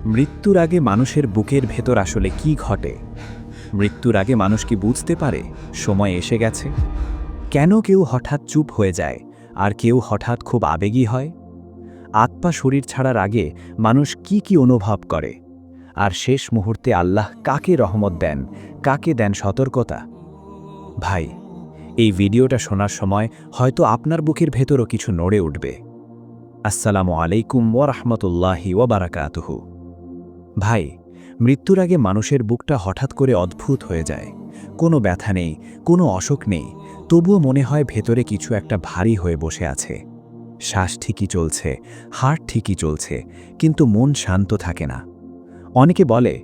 মৃত্যুর আগে মানুষের বুকের ভেতর আসলে কি ঘটে? মৃত্যুর আগে মানুষ কি বুঝতে পারে সময় এসে গেছে? কেন কেউ হঠাৎ চুপ হয়ে যায় আর কেউ হঠাৎ খুব আবেগী হয়? আত্মা শরীর ছাড়ার আগে মানুষ কি অনুভব করে? আর শেষ মুহূর্তে আল্লাহ কাকে রহমত দেন, কাকে দেন সতর্কতা? ভাই, এই ভিডিওটা শোনার সময় হয়তো আপনার বুকের ভেতরও কিছু নড়ে উঠবে। আসসালামু আলাইকুম ওয়া রাহমাতুল্লাহি ওয়া বারাকাতুহু। ভাই, মৃত্যুর আগে মানুষের বুকটা হঠাৎ করে অদ্ভুত হয়ে যায়। কোনো ব্যথা নেই, কোনো অসুখ নেই, তবুও মনে হয় ভেতরে কিছু একটা ভারী হয়ে বসে আছে। শ্বাস ঠিকই চলছে, হার্ট ঠিকই চলছে, কিন্তু মন শান্ত থাকে না। অনেকে বলে,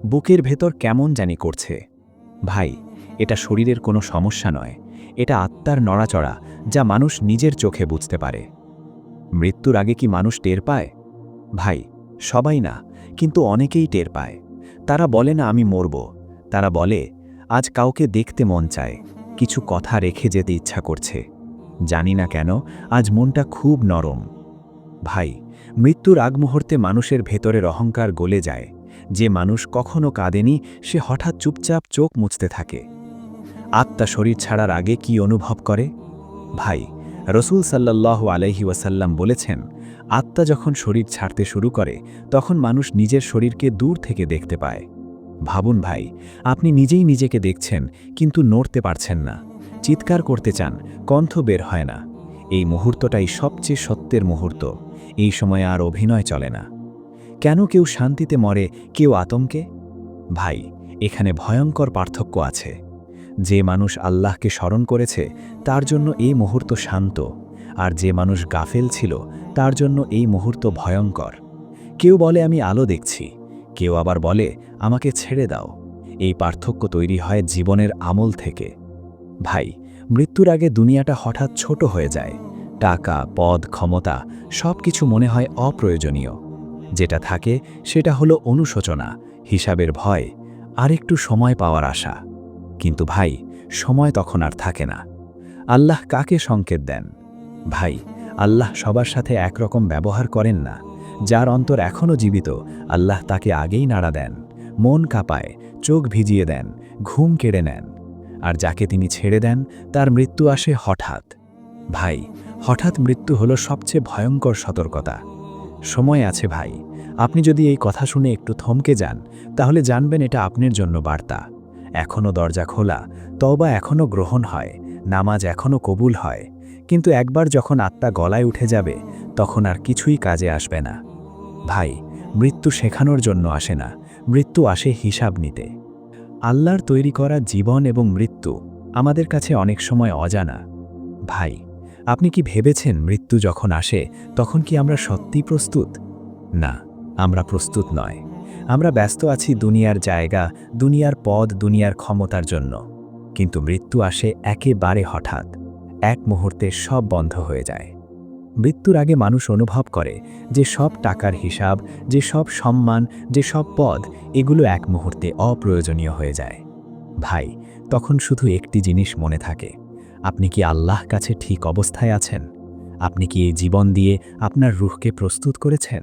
বুকের ভেতর কেমন জানি করছে। ভাই, এটা শরীরের কোনো সমস্যা নয়, এটা আত্মার নড়াচড়া, যা মানুষ নিজের চোখে বুঝতে পারে। মৃত্যুর আগে কি মানুষ টের পায়? ভাই, সবাই না, কিন্তু অনেকেই টের পায়। তারা বলে না আমি মরব, তারা বলে আজ কাউকে দেখতে মন চায়, কিছু কথা রেখে যেতে ইচ্ছা করছে। জানি না কেন আজ মনটা খুব নরম। ভাই, মৃত্যুর আগ মুহূর্তে মানুষের ভেতরের অহংকার গলে যায়। যে মানুষ কখনো কাঁদেনি সে হঠাৎ চুপচাপ চোখ মুছতে থাকে। আত্মা শরীর ছাড়ার আগে কি অনুভব করে? ভাই, রসূল সাল্লাল্লাহু আলাইহি ওয়াসাল্লাম বলেছেন, আত্মা যখন শরীর ছাড়তে শুরু করে তখন মানুষ নিজের শরীরকে দূর থেকে দেখতে পায়। ভাবুন ভাই, আপনি নিজেই নিজেকে দেখছেন কিন্তু নড়তে পারছেন না, চিৎকার করতে চান, কণ্ঠ বের হয় না। এই মুহূর্তটাই সবচেয়ে সত্যের মুহূর্ত। এই সময়ে আর অভিনয় চলে না। কেন কেউ শান্তিতে মরে, কেউ আতঙ্কে? ভাই, এখানে ভয়ঙ্কর পার্থক্য আছে। যে মানুষ আল্লাহকে স্মরণ করেছে তার জন্য এই মুহূর্ত শান্ত, আর যে মানুষ গাফেল ছিল তার জন্য এই মুহূর্ত ভয়ঙ্কর। কেউ বলে আমি আলো দেখছি, কেউ আবার বলে আমাকে ছেড়ে দাও। এই পার্থক্য তৈরি হয় জীবনের আমল থেকে। ভাই, মৃত্যুর আগে দুনিয়াটা হঠাৎ ছোট হয়ে যায়। টাকা, পদ, ক্ষমতা সব কিছু মনে হয় অপ্রয়োজনীয়। যেটা থাকে সেটা হলো অনুশোচনা, হিসাবের ভয়, আর একটু সময় পাওয়ার আশা। কিন্তু ভাই, সময় তখন আর থাকে না। আল্লাহ কাকে সংকেত দেন? ভাই, আল্লাহ সবার সাথে একরকম ব্যবহার করেন না। যার অন্তর এখনও জীবিত, আল্লাহ তাকে আগেই নাড়া দেন, মন কাঁপায়, চোখ ভিজিয়ে দেন, ঘুম কেড়ে নেন। আর যাকে তিনি ছেড়ে দেন তার মৃত্যু আসে হঠাৎ। ভাই, হঠাৎ মৃত্যু হলো সবচেয়ে ভয়ঙ্কর সতর্কতা। সময় আছে ভাই, আপনি যদি এই কথা শুনে একটু থমকে যান তাহলে জানবেন এটা আপনার জন্য বার্তা। এখনও দরজা খোলা, তওবা এখনও গ্রহণ হয়, নামাজ এখনও কবুল হয়। কিন্তু একবার যখন আত্মা গলায় উঠে যাবে তখন আর কিছুই কাজে আসবে না। ভাই, মৃত্যু শেখানোর জন্য আসে না, মৃত্যু আসে হিসাব নিতে। আল্লাহর তৈরি করা জীবন এবং মৃত্যু আমাদের কাছে অনেক সময় অজানা। ভাই, আপনি কি ভেবেছেন মৃত্যু যখন আসে তখন কি আমরা সত্যিই প্রস্তুত? না, আমরা প্রস্তুত নয়। আমরা ব্যস্ত আছি দুনিয়ার জায়গা, দুনিয়ার পদ, দুনিয়ার ক্ষমতার জন্য। কিন্তু মৃত্যু আসে একেবারে হঠাৎ। এক মুহূর্তে সব বন্ধ হয়ে যায়। মৃত্যুর আগে মানুষ অনুভব করে যে সব টাকার হিসাব, যে সব সম্মান, যে সব পদ, এগুলো এক মুহূর্তে অপ্রয়োজনীয় হয়ে যায়। ভাই, তখন শুধু একটি জিনিস মনে থাকে, আপনি কি আল্লাহ কাছে ঠিক অবস্থায় আছেন? আপনি কি এই জীবন দিয়ে আপনার রূহকে প্রস্তুত করেছেন?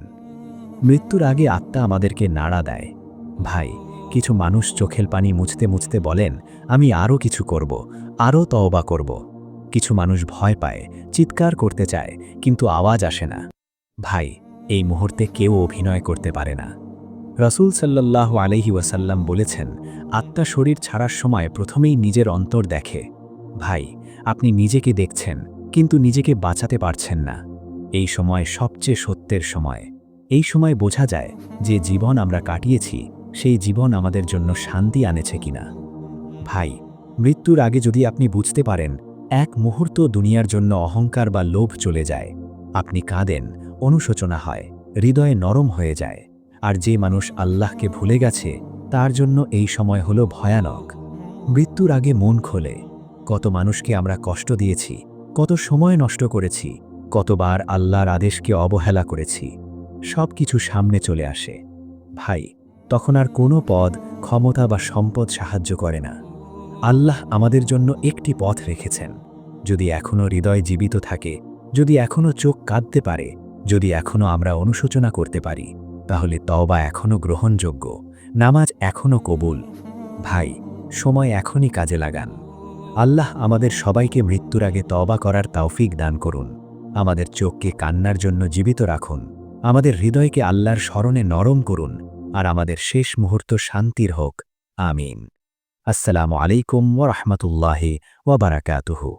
মৃত্যুর আগে আত্মা আমাদেরকে নাড়া দেয়। ভাই, কিছু মানুষ চোখের পানি মুছতে মুছতে বলেন আমি আরও কিছু করব, আরও তওবা করব। কিছু মানুষ ভয় পায়, চিৎকার করতে চায়, কিন্তু আওয়াজ আসে না। ভাই, এই মুহূর্তে কেউ অভিনয় করতে পারে না। রাসূল সাল্লাল্লাহু আলাইহি ওয়াসাল্লাম বলেছেন, আত্মা শরীর ছাড়ার সময় প্রথমেই নিজের অন্তর দেখে। ভাই, আপনি নিজেকে দেখছেন কিন্তু নিজেকে বাঁচাতে পারছেন না। এই সময় সবচেয়ে সত্যের সময়। এই সময় বোঝা যায় যে জীবন আমরা কাটিয়েছি সেই জীবন আমাদের জন্য শান্তি আনেছে কিনা। ভাই, মৃত্যুর আগে যদি আপনি বুঝতে পারেন এক মুহূর্ত দুনিয়ার জন্য অহংকার বা লোভ চলে যায়, আপনি কাঁদেন, অনুশোচনা হয়, হৃদয়ে নরম হয়ে যায়। আর যে মানুষ আল্লাহকে ভুলে গেছে তার জন্য এই সময় হলো ভয়ানক। মৃত্যুর আগে মন খোলে। কত মানুষকে আমরা কষ্ট দিয়েছি, কত সময় নষ্ট করেছি, কতবার আল্লাহর আদেশকে অবহেলা করেছি, সব কিছু সামনে চলে আসে। ভাই, তখন আর কোনো পদ, ক্ষমতা বা সম্পদ সাহায্য করে না। আল্লাহ আমাদের জন্য একটি পথ রেখেছেন। যদি এখনও হৃদয় জীবিত থাকে, যদি এখনও চোখ কাঁদতে পারে, যদি এখনও আমরা অনুশোচনা করতে পারি, তাহলে তওবা এখনও গ্রহণযোগ্য, নামাজ এখনও কবুল। ভাই, সময় এখনই কাজে লাগান। আল্লাহ আমাদের সবাইকে মৃত্যুর আগে তওবা করার তৌফিক দান করুন। আমাদের চোখকে কান্নার জন্য জীবিত রাখুন, আমাদের হৃদয়কে আল্লাহর স্মরণে নরম করুন, আর আমাদের শেষ মুহূর্ত শান্তির হোক। আমিন। আসসালামু আলাইকুম ওয়া রাহমাতুল্লাহি ওয়া বারাকাতুহু।